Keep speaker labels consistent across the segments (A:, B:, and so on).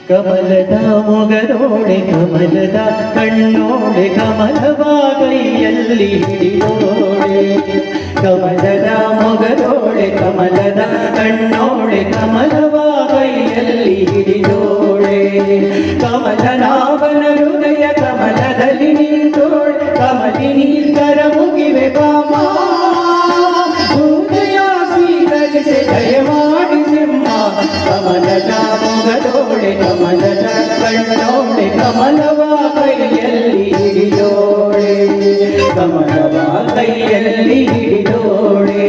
A: ಕಮಲದ ಮೊಗದೋಳೆ ಕಮಲದ ಕಣ್ಣೋಳೆ ಕಮಲವ ಕೈಯಲ್ಲಿ ಹಿಡಿದೋಳೆ ಕಮಲದ ಮೊಗದೋಳೆ ಕಮಲದ ಕಣ್ಣೋಳೆ ಕಮಲವ ಕೈಯಲ್ಲಿ ಹಿಡಿದೋಳೆ ಕಮಲನಾಭನ ಹೃದಯ ಕಮಲದಲ್ಲಿ ನಿಂತೋಳೆ ಕಮಲಿನಿ ಕರ ಮುಗಿವೆ ಬಾಮ ಪೂಜೆಯ ಸ್ವೀಕರಿಸಿ ದಯಮಾಡಿಸೆಮ್ಮ ಕಮಲದ ಮೊಗದೋಳೆ ಕಮಲದ ಕಣ್ಣೋಳೆ ಕಮಲವ ಕೈಯಲ್ಲಿ ಹಿಡಿದೋಳೆ ಕಮಲವ ಕೈಯಲ್ಲಿ ಹಿಡಿದೋಳೆ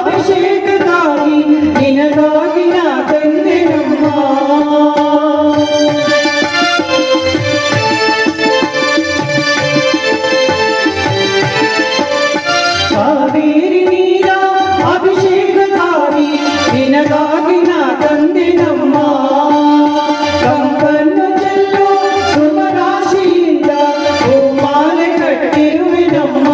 A: ಅಭಿಷೇಕಕ್ಕಾಗಿ ನಿನಗಾಗಿ ನಾ ತಂದೆ ನಮ್ಮ ಕಾವೇರಿ ನೀರ ಅಭಿಷೇಕಕ್ಕಾಗಿ ನಿನಗಾಗಿ ನಾ ತಂದೆ ನಮ್ಮ ಕಂಕನ್ನು ಚೆಲ್ಲೋ ಶುಭರಾಶಿಯಿಂದ ಹೂಮಾಲೆ ಕಟ್ಟಿರುವೆ ನಮ್ಮ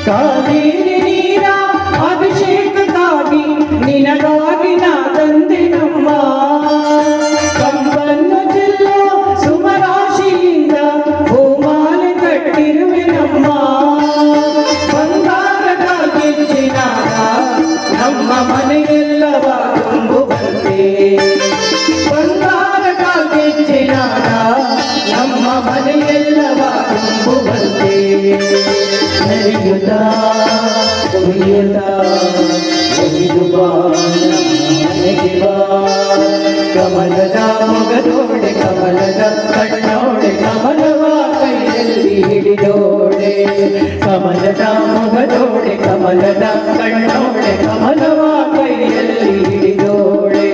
A: ಕಾವೇರಿ ನೀರ ಅಭಿಷೇಕಕ್ಕಾಗಿ ನಿನಗಾಗಿ ನಾ ತಂದೆ ನಮ್ಮ ಕಂಬನ್ನು ಚೆಲ್ಲೋ ಸುಮರಾಶಿಯಿಂದ ಹೂಮಾಲೆ ಕಟ್ಟಿರುವೆ ನಮ್ಮ ಬಂಗಾರದ ಗೆಜ್ಜಿನಾದ ನಮ್ಮ ಮನೆಯೆಲ್ಲವ ತುಂಬುವಂತೆ ಬಂಗಾರದ ಗೆಜ್ಜಿನಾದ ನಮ್ಮ ಮನೆಯೆಲ್ಲವ ತುಂಬುವಂತೆ ನರಿಯುತ್ತಾ ಕುಣಿಯುತ್ತಾ ಒಲಿದು ಬಾ ಮನೆಗೆ ಬಾ ಕಮಲದ ಮೊಗದೋಳೆ ಕಮಲದ ಕಣ್ಣೋಳೆ ಕಮಲವ ಕೈಯಲ್ಲಿ ಹಿಡಿದೋಳೆ ಕಮಲದ ಮೊಗದೋಳೆ ಕಮಲದ ಕಣ್ಣೋಳೆ ಕಮಲವ ಕೈಯಲ್ಲಿ ಹಿಡಿದೋಳೆ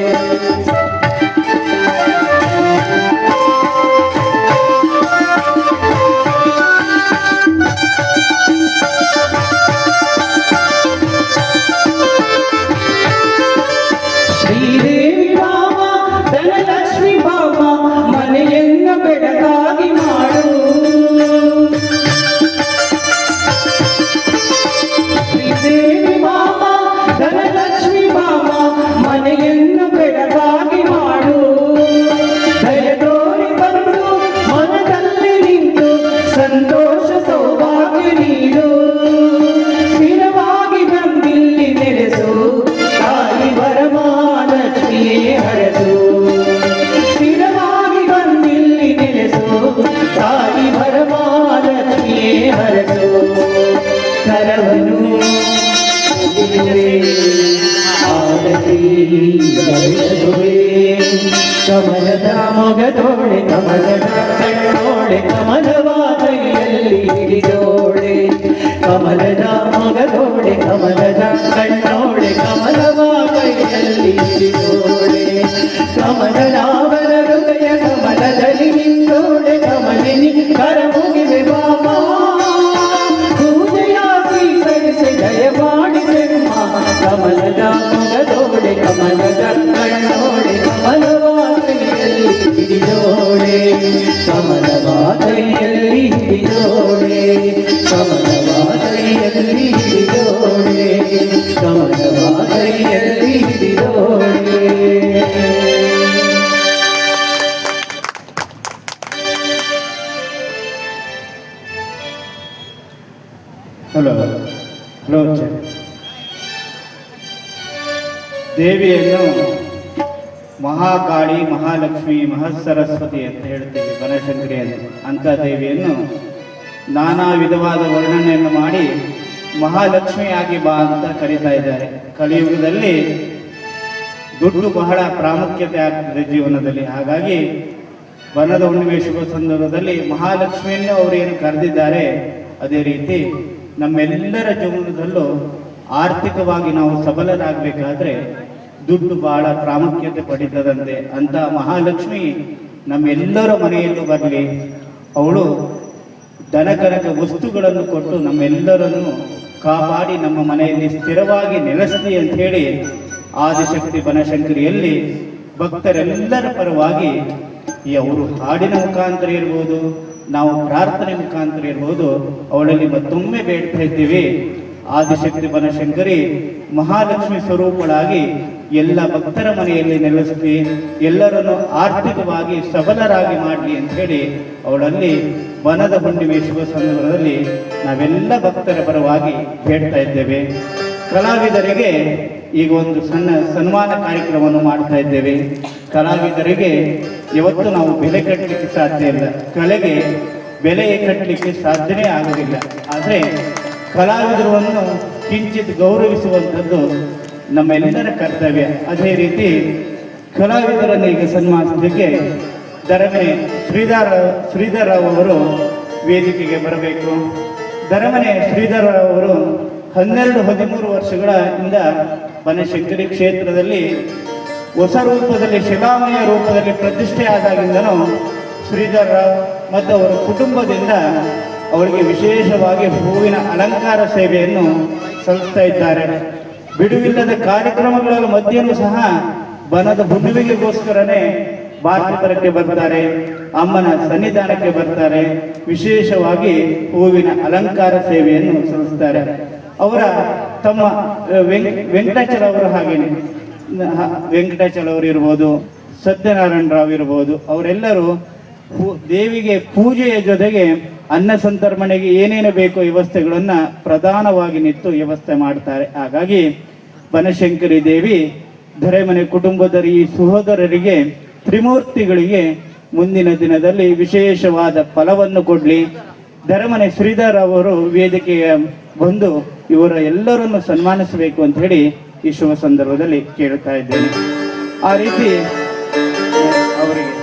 A: ಶ್ರೀದೇವಿ ಬಾಮ ಧನಲಕ್ಷ್ಮಿ ಬಾಮ ಮನೆಯನ್ನು ಬೆಳಕಾಗಿ ಮಾಡು ಶ್ರೀದೇವಿ ಬಾಮ ಧನಲಕ್ಷ್ಮಿ ಬಾಮ ಮನೆಯನ್ನು ಬೆಳಕಾಗಿ ಮಾಡು ದಯ ತೋರಿ ಬಂದು ಮನದಲ್ಲಿ ನಿಂತು ಸಂತೋಷ ಸೌಭಾಗ್ಯ ನೀಡು ಸ್ಥಿರವಾಗಿ ಬಂದಿಲ್ಲಿ ನೆಲೆಸು ತಾಯಿ ವರಮಹಾಲಕ್ಷ್ಮಿಯೇ ಹರಸು ಸ್ಥಿರವಾಗಿ ಬಂದಿಲ್ಲಿ ನೆಲೆಸು ತಾಯಿ ವರಮಹಾಲಕ್ಷ್ಮಿಯೇ ಹರಸು ಕರವನು ಆರತಿ ಬರೆಸುವೆ ಕಮಲದ ಮೊಗದೋಳೆ ಕಮಲದ ಕಣ್ಣೋಳೆ ಕಮಲವ ಕೈಯಲ್ಲಿ ಹಿಡಿದೋಳೆ ಕಮಲದ ಮೊಗದೋಳೆ ಕಮಲದ ಕಣ್ಣೋಳೆ ಕಮಲವ ಕೈಯಲ್ಲಿ ಹಿಡಿದೋಳೆ ಕಮಲನಾಭನ ಹೃದಯ ಕಮಲದಲ್ಲಿ ನಿಂತೋಳೆ ಕಮಲಿನಿ ಕರ ಮುಗಿವೆ ಬಾಮ ಪೂಜೆಯ ಸ್ವೀಕರಿಸಿ ದಯಮಾಡಿಸೆಮ್ಮ ಕಮಲದ ಮೊಗದೋಳೆ ಕಮಲದ ಕಣ್ಣೋಳೆ ಕಮಲವ ಕೈಯಲ್ಲಿ ಹಿಡಿದೋಳೆ ಕಮಲವ ಕೈಯಲ್ಲಿ ಹಿಡಿದೋಳೆ ಕಮಲವ ಕೈಯಲ್ಲಿ ಹಿಡಿದೋಳೆ ಕಮಲವ ಕೈಯಲ್ಲಿ ಹಿಡಿದೋಳೆ
B: ಹಲೋ ಹಲೋ ದೇವಿಯನ್ನು ಮಹಾಕಾಳಿ ಮಹಾಲಕ್ಷ್ಮಿ ಮಹಾಸರಸ್ವತಿ ಅಂತ ಹೇಳ್ತೀವಿ ಬನಶಂಕರಿಯನ್ನು ಅಂಥ ದೇವಿಯನ್ನು ನಾನಾ ವಿಧವಾದ ವರ್ಣನೆಯನ್ನು ಮಾಡಿ ಮಹಾಲಕ್ಷ್ಮಿಯಾಗಿ ಬಾ ಅಂತ ಕರೀತಾ ಇದ್ದಾರೆ ಕಲಿಯುಗದಲ್ಲಿ ದುಡ್ಡು ಬಹಳ ಪ್ರಾಮುಖ್ಯತೆ ಆಗ್ತದೆ ಜೀವನದಲ್ಲಿ ಹಾಗಾಗಿ ವನದ ಹುಣ್ಣಿಮೆ ಶುಭ ಸಂದರ್ಭದಲ್ಲಿ ಮಹಾಲಕ್ಷ್ಮಿಯನ್ನು ಅವರು ಏನು ಕರೆದಿದ್ದಾರೆ ಅದೇ ರೀತಿ ನಮ್ಮೆಲ್ಲರ ಜೀವನದಲ್ಲೂ ಆರ್ಥಿಕವಾಗಿ ನಾವು ಸಬಲರಾಗಬೇಕಾದ್ರೆ ದುಡ್ಡು ಬಹಳ ಪ್ರಾಮುಖ್ಯತೆ ಪಡೀತದಂತೆ ಅಂತ ಮಹಾಲಕ್ಷ್ಮಿ ನಮ್ಮೆಲ್ಲರ ಮನೆಯಲ್ಲೂ ಬರಲಿ, ಅವಳು ದನಕನಕ ವಸ್ತುಗಳನ್ನು ಕೊಟ್ಟು ನಮ್ಮೆಲ್ಲರನ್ನು ಕಾಪಾಡಿ ನಮ್ಮ ಮನೆಯಲ್ಲಿ ಸ್ಥಿರವಾಗಿ ನೆಲೆಸಲಿ ಅಂತ ಹೇಳಿ ಆದಿಶಕ್ತಿ ಬನಶಂಕರಿಯಲ್ಲಿ ಭಕ್ತರೆಲ್ಲರ ಪರವಾಗಿ ಅವರು ಹಾಡಿನ ಮುಖಾಂತರ ಇರ್ಬೋದು, ನಾವು ಪ್ರಾರ್ಥನೆ ಮುಖಾಂತರ ಇರ್ಬೋದು, ಅವಳಲ್ಲಿ ಮತ್ತೊಮ್ಮೆ ಬೇಡ್ತಾ ಇದ್ದೀವಿ. ಆದಿಶಕ್ತಿ ಬನಶಂಕರಿ ಮಹಾಲಕ್ಷ್ಮಿ ಸ್ವರೂಪಳಾಗಿ ಎಲ್ಲ ಭಕ್ತರ ಮನೆಯಲ್ಲಿ ನೆಲೆಸಲಿ, ಎಲ್ಲರನ್ನು ಆರ್ಥಿಕವಾಗಿ ಸಬಲರಾಗಿ ಮಾಡಲಿ ಅಂತ ಹೇಳಿ ಅವಳಲ್ಲಿ ಬನದ ಹುಣ್ಣಿಮೆ ಶುಭ ಸಂದರ್ಭದಲ್ಲಿ ನಾವೆಲ್ಲ ಭಕ್ತರ ಪರವಾಗಿ ಬೇಡ್ತಾ ಇದ್ದೇವೆ. ಕಲಾವಿದರಿಗೆ ಈಗ ಒಂದು ಸಣ್ಣ ಸನ್ಮಾನ ಕಾರ್ಯಕ್ರಮವನ್ನು ಮಾಡ್ತಾ ಇದ್ದೇವೆ. ಕಲಾವಿದರಿಗೆ ಇವತ್ತು ನಾವು ಬೆಲೆ ಕಟ್ಟಲಿಕ್ಕೆ ಸಾಧ್ಯ ಇಲ್ಲ, ಕಲೆಗೆ ಬೆಲೆ ಕಟ್ಟಲಿಕ್ಕೆ ಸಾಧ್ಯನೇ ಆಗುವುದಿಲ್ಲ. ಆದರೆ ಕಲಾವಿದರನ್ನು ಕಿಂಚಿತ್ ಗೌರವಿಸುವಂಥದ್ದು ನಮ್ಮೆಲ್ಲರ ಕರ್ತವ್ಯ. ಅದೇ ರೀತಿ ಕಲಾವಿದರನ್ನು ಈಗ ಸನ್ಮಾನಿಸಲಿಕ್ಕೆ ದರಮನೆ ಶ್ರೀಧರ್ ರಾವ್ ಅವರು ವೇದಿಕೆಗೆ ಬರಬೇಕು. ದರಮನೆ ಶ್ರೀಧರ್ ರಾವ್ ಅವರು 12-13 ವರ್ಷಗಳಿಂದ ಬನಶಂಕರಿ ಕ್ಷೇತ್ರದಲ್ಲಿ ಹೊಸ ರೂಪದಲ್ಲಿ ಶಿಲಾಮಯ ರೂಪದಲ್ಲಿ ಪ್ರತಿಷ್ಠೆ ಆದಾಗಿಂದನೂ ಶ್ರೀಧರ್ ರಾವ್ ಮತ್ತು ಅವರ ಕುಟುಂಬದಿಂದ ಅವರಿಗೆ ವಿಶೇಷವಾಗಿ ಹೂವಿನ ಅಲಂಕಾರ ಸೇವೆಯನ್ನು ಸಲ್ಲಿಸ್ತಾ ಇದ್ದಾರೆ. ಬಿಡುವಿಲ್ಲದ ಕಾರ್ಯಕ್ರಮಗಳ ಮಧ್ಯೆಯೂ ಸಹ ಬನದ ಹುಣ್ಣಿಮೆಗೋಸ್ಕರನೇ ಭಾರತಕ್ಕೆ ಬರ್ತಾರೆ, ಅಮ್ಮನ ಸನ್ನಿಧಾನಕ್ಕೆ ಬರ್ತಾರೆ, ವಿಶೇಷವಾಗಿ ಹೂವಿನ ಅಲಂಕಾರ ಸೇವೆಯನ್ನು ಸಲ್ಲಿಸ್ತಾರೆ. ಅವರ ತಮ್ಮ ವೆಂಕಟಾಚಲ ಅವರು ಹಾಗೇನೆ ವೆಂಕಟಾಚಲ ಅವರು ಇರ್ಬೋದು, ಸತ್ಯನಾರಾಯಣ ರಾವ್ ಇರ್ಬೋದು, ಅವರೆಲ್ಲರೂ ದೇವಿಗೆ ಪೂಜೆಯ ಜೊತೆಗೆ ಅನ್ನ ಸಂತರ್ಪಣೆಗೆ ಏನೇನು ಬೇಕೋ ವ್ಯವಸ್ಥೆಗಳನ್ನ ಪ್ರಧಾನವಾಗಿ ನಿಂತು ವ್ಯವಸ್ಥೆ ಮಾಡ್ತಾರೆ. ಹಾಗಾಗಿ ಬನಶಂಕರಿ ದೇವಿ ಧರೆಮನೆ ಕುಟುಂಬದ ಈ ಸಹೋದರರಿಗೆ ತ್ರಿಮೂರ್ತಿಗಳಿಗೆ ಮುಂದಿನ ದಿನದಲ್ಲಿ ವಿಶೇಷವಾದ ಫಲವನ್ನು ಕೊಡ್ಲಿ. ಧರೆಮನೆ ಶ್ರೀಧರ್ ಅವರು ವೇದಿಕೆಗೆ ಬಂದು ಇವರ ಎಲ್ಲರನ್ನು ಸನ್ಮಾನಿಸಬೇಕು ಅಂತ ಹೇಳಿ ಈ ಶುಭ ಸಂದರ್ಭದಲ್ಲಿ ಕೇಳ್ತಾ ಇದ್ದೇನೆ. ಆ ರೀತಿ ಅವರಿಗೆ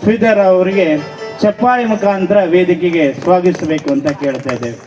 B: ಶ್ರೀಧರ್ ಅವರಿಗೆ ಚಪ್ಪಾಳೆ ಮುಖಾಂತರ ವೇದಿಕೆಗೆ ಸ್ವಾಗತಿಸಬೇಕು ಅಂತ ಕೇಳ್ತಾ ಇದ್ದೇವೆ.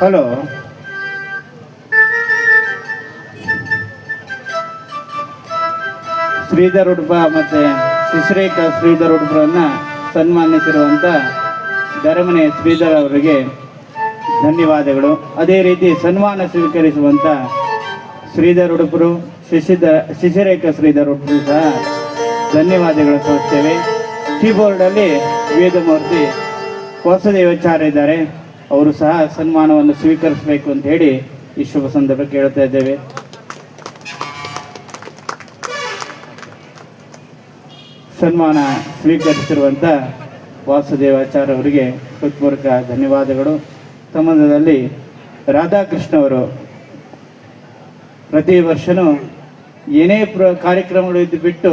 B: ಹಲೋ, ಶ್ರೀಧರ್ ಉಡುಪ ಮತ್ತೆ ಶಿಶಿರೇಖಾ ಶ್ರೀಧರ್ ಉಡುಪರನ್ನ ಸನ್ಮಾನಿಸಿರುವಂತ ಧರೆಮನೆ ಶ್ರೀಧರ್ ಅವರಿಗೆ ಧನ್ಯವಾದಗಳು. ಅದೇ ರೀತಿ ಸನ್ಮಾನ ಸ್ವೀಕರಿಸುವಂತ ಶ್ರೀಧರ್ ಉಡುಪರು, ಶಿಶಿರೇಖಾ ಶ್ರೀಧರ್ ಉಡುಪರು ಸಹ ಧನ್ಯವಾದಗಳು ಸಲ್ಲಿಸ್ತೇವೆ. ಕೀಬೋರ್ಡ್ ಅಲ್ಲಿ ವೇದಮೂರ್ತಿ ವಾಸುದೇವಾಚಾರ್ಯ ಇದ್ದಾರೆ, ಅವರು ಸಹ ಸನ್ಮಾನವನ್ನು ಸ್ವೀಕರಿಸಬೇಕು ಅಂತ ಹೇಳಿ ಈ ಶುಭ ಸಂದರ್ಭ ಕೇಳ್ತಾ ಇದ್ದೇವೆ. ಸನ್ಮಾನ ಸ್ವೀಕರಿಸಿರುವಂತ ವಾಸುದೇವಾಚಾರ್ಯ ಅವರಿಗೆ ಹೃತ್ಪೂರ್ವಕ ಧನ್ಯವಾದಗಳು. ಸಂಬಂಧದಲ್ಲಿ ರಾಧಾಕೃಷ್ಣ ಅವರು ಪ್ರತಿ ವರ್ಷನೂ ಏನೇ ಕಾರ್ಯಕ್ರಮಗಳು ಇದ್ದು ಬಿಟ್ಟು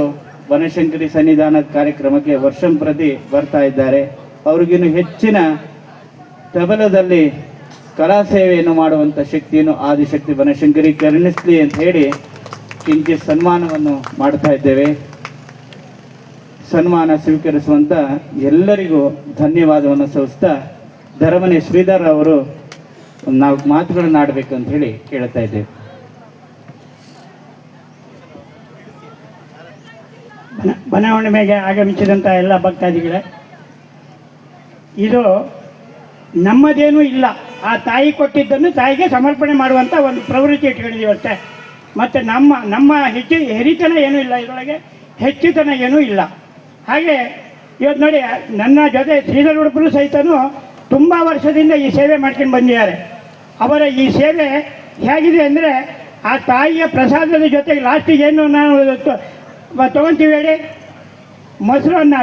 B: ಬನಶಂಕರಿ ಸನ್ನಿಧಾನದ ಕಾರ್ಯಕ್ರಮಕ್ಕೆ ವರ್ಷಂಪ್ರತಿ ಬರ್ತಾ ಇದ್ದಾರೆ. ಅವ್ರಿಗಿನ್ನು ಹೆಚ್ಚಿನ ತಬಲದಲ್ಲಿ ಕಲಾ ಸೇವೆಯನ್ನು ಮಾಡುವಂಥ ಶಕ್ತಿಯನ್ನು ಆದಿಶಕ್ತಿ ಬನಶಂಕರಿ ಕರುಣಿಸಲಿ ಅಂತ ಹೇಳಿ ಕಿಂಚಿತ್ ಸನ್ಮಾನವನ್ನು ಮಾಡ್ತಾ ಇದ್ದೇವೆ. ಸನ್ಮಾನ ಸ್ವೀಕರಿಸುವಂತ ಎಲ್ಲರಿಗೂ ಧನ್ಯವಾದವನ್ನು ಸಲ್ಲಿಸ್ತಾ ಧರೆಮನೆ ಶ್ರೀಧರ್ ಅವರು 4 ಮಾತುಗಳನ್ನು ಆಡಬೇಕು ಅಂತ ಹೇಳಿ ಕೇಳ್ತಾ ಇದ್ದೇವೆ.
C: ಬನ ಹುಣ್ಣಿಮೆಗೆ ಆಗಮಿಸಿದಂಥ ಎಲ್ಲ ಭಕ್ತಾದಿಗಳೇ, ಇದು ನಮ್ಮದೇನೂ ಇಲ್ಲ, ಆ ತಾಯಿ ಕೊಟ್ಟಿದ್ದನ್ನು ತಾಯಿಗೆ ಸಮರ್ಪಣೆ ಮಾಡುವಂಥ ಒಂದು ಪ್ರವೃತ್ತಿ ಇಟ್ಕೊಂಡಿದ್ದೀವಿ ಅಷ್ಟೇ. ಮತ್ತು ನಮ್ಮ ಹಿರಿತನ ಏನೂ ಇಲ್ಲ, ಇದರೊಳಗೆ ಹೆಚ್ಚುತನ ಏನೂ ಇಲ್ಲ. ಹಾಗೆ ಇವತ್ತು ನೋಡಿ, ನನ್ನ ಜೊತೆ ಶ್ರೀಧರ್ ಉಡುಪರು ಸಹಿತನೂ ತುಂಬ ವರ್ಷದಿಂದ ಈ ಸೇವೆ ಮಾಡ್ಕೊಂಡು ಬಂದಿದ್ದಾರೆ. ಅವರ ಈ ಸೇವೆ ಹೇಗಿದೆ ಅಂದರೆ, ಆ ತಾಯಿಯ ಪ್ರಸಾದದ ಜೊತೆಗೆ ಲಾಸ್ಟಿಗೆ ಏನು ನಾವು ತೊಗೊತೀವಿ ಹೇಳಿ, ಮೊಸರನ್ನ